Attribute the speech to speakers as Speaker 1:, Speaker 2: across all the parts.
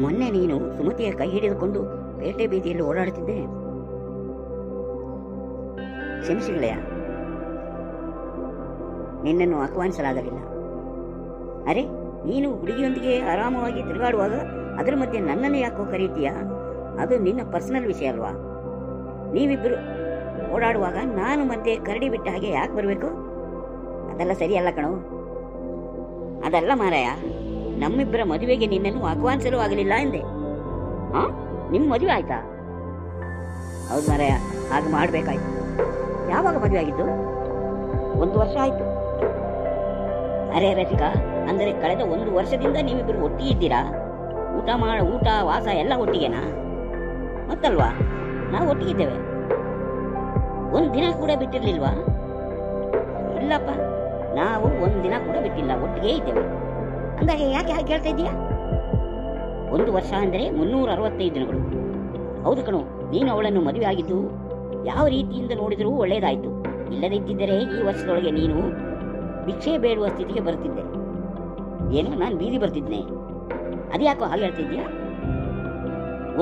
Speaker 1: ಮೊನ್ನೆ ನೀನು ಸುಮತಿಯ ಕೈ ಹಿಡಿದುಕೊಂಡು ಪೇಟೆ ಬೀದಿಯಲ್ಲಿ ಓಡಾಡುತ್ತಿದ್ದೆ. ಕ್ಷಮಿಸಿಗಳೆಯ, ನಿನ್ನನ್ನು ಆಹ್ವಾನಿಸಲಾಗಲಿಲ್ಲ. ಅರೆ, ನೀನು ಹುಡುಗಿಯೊಂದಿಗೆ ಆರಾಮವಾಗಿ ತಿರುಗಾಡುವಾಗ ಅದರ ಮಧ್ಯೆ ನನ್ನನ್ನು ಯಾಕೋ ಕರೀತೀಯಾ? ಅದು ನಿನ್ನ ಪರ್ಸನಲ್ ವಿಷಯ ಅಲ್ವಾ? ನೀವಿಬ್ಬರು ಓಡಾಡುವಾಗ ನಾನು ಮಧ್ಯೆ ಕರಡಿ ಬಿಟ್ಟ ಹಾಗೆ ಯಾಕೆ ಬರಬೇಕು? ಅದೆಲ್ಲ ಸರಿಯಲ್ಲ ಕಣೋ. ಅದಲ್ಲ ಮಾರಾಯ, ನಮ್ಮಿಬ್ಬರ ಮದುವೆಗೆ ನಿನ್ನನ್ನು ಆಹ್ವಾನಿಸಲು ಆಗಲಿಲ್ಲ ಎಂದೆ. ಹಾಂ, ನಿಮ್ಮ ಮದುವೆ ಆಯ್ತಾ? ಹೌದು ಮಾರಾಯ, ಹಾಗೆ ಮಾಡಬೇಕಾಯ್ತು. ಯಾವಾಗ ಮದುವೆ ಆಗಿದ್ದು? 1 ವರ್ಷ ಆಯಿತು. ಅರೆ ರಸಿಕಾ, ಅಂದರೆ ಕಳೆದ 1 ವರ್ಷದಿಂದ ನೀವಿಬ್ಬರು ಒಟ್ಟಿಗೆ ಇದ್ದೀರಾ? ಊಟ ವಾಸ ಎಲ್ಲ ಒಟ್ಟಿಗೆನಾ? ಮತ್ತಲ್ವಾ, ನಾವು ಒಟ್ಟಿಗಿದ್ದೇವೆ. 1 ದಿನ ಕೂಡ ಬಿಟ್ಟಿರ್ಲಿಲ್ವಾ? ಇಲ್ಲಪ್ಪ, ನಾವು 1 ದಿನ ಕೂಡ ಬಿಟ್ಟಿಲ್ಲ, ಒಟ್ಟಿಗೆ ಇದ್ದೇವೆ. ಅಂದಾಗೆ ಯಾಕೆ ಹಾಗೆ ಕೇಳ್ತಾ ಇದ್ದೀಯಾ? 1 ವರ್ಷ ಅಂದರೆ 365 ದಿನಗಳು. ಹೌದು ಕಣೋ, ನೀನು ಅವಳನ್ನು ಮದುವೆ ಆಗಿದ್ದು ಯಾವ ರೀತಿಯಿಂದ ನೋಡಿದರೂ ಒಳ್ಳೆಯದಾಯಿತು. ಇಲ್ಲದಿದ್ದರೆ ಈ ವರ್ಷದೊಳಗೆ ನೀನು ಭಿಕ್ಷೆ ಬೇಡುವ ಸ್ಥಿತಿಗೆ ಬರುತ್ತಿದ್ದೆ. ಏನು, ನಾನು ಬೀದಿ ಬರ್ತಿದ್ದೆ? ಅದ್ಯಾಕೋ ಹಾಗೆ ಹೇಳ್ತಿದ್ದೀಯಾ?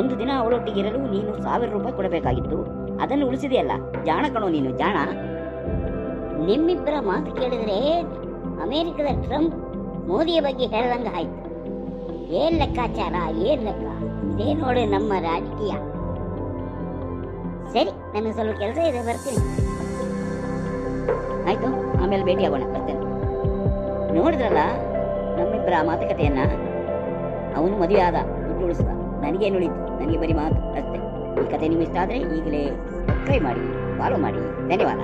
Speaker 1: 1 ದಿನ ಅವಳೊಟ್ಟಿಗಿರಲು ನೀನು 1000 ರೂಪಾಯಿ ಕೊಡಬೇಕಾಗಿತ್ತು. ಅದನ್ನು ಉಳಿಸಿದೆಯಲ್ಲ, ಜಾಣ ಕಣೋ ನೀನು, ಜಾಣ.
Speaker 2: ನಿಮ್ಮಿಬ್ಬರ ಮಾತು ಕೇಳಿದ್ರೆ ಅಮೆರಿಕದ ಟ್ರಂಪ್ ಮೋದಿಯ ಬಗ್ಗೆ ಹೇಳ್ದಂಗ ಆಯ್ತು. ಏನ್ ಲೆಕ್ಕಾಚಾರ, ಏನ್ ಲೆಕ್ಕ? ಇದೇ ನೋಡಿ ನಮ್ಮ ರಾಜಕೀಯ. ಸರಿ, ನನಗೆ ಸ್ವಲ್ಪ ಕೆಲಸ ಇದೆ, ಬರ್ತೀನಿ.
Speaker 1: ಆಯ್ತು, ಆಮೇಲೆ ಭೇಟಿ ಆಗೋಣ, ಬರ್ತೇನೆ. ನೋಡಿದ್ರಲ್ಲ ನಮ್ಮಿಬ್ಬರ ಮಾತುಕತೆಯನ್ನ. ಅವನು ಮದುವೆ ಆದ, ದುಡ್ಡು ಉಳಿಸಿದ, ನನಗೇನು ಉಳಿತು? ನನಗೆ ಬರೀ ಮಾತು ಅಷ್ಟೇ. ಈ ಕತೆ ನಿಮ್ಗೆ ಇಷ್ಟ ಆದರೆ ಈಗಲೇ ಸಬ್ಸ್ಕ್ರೈಬ್ ಮಾಡಿ, ಫಾಲೋ ಮಾಡಿ. ಧನ್ಯವಾದ.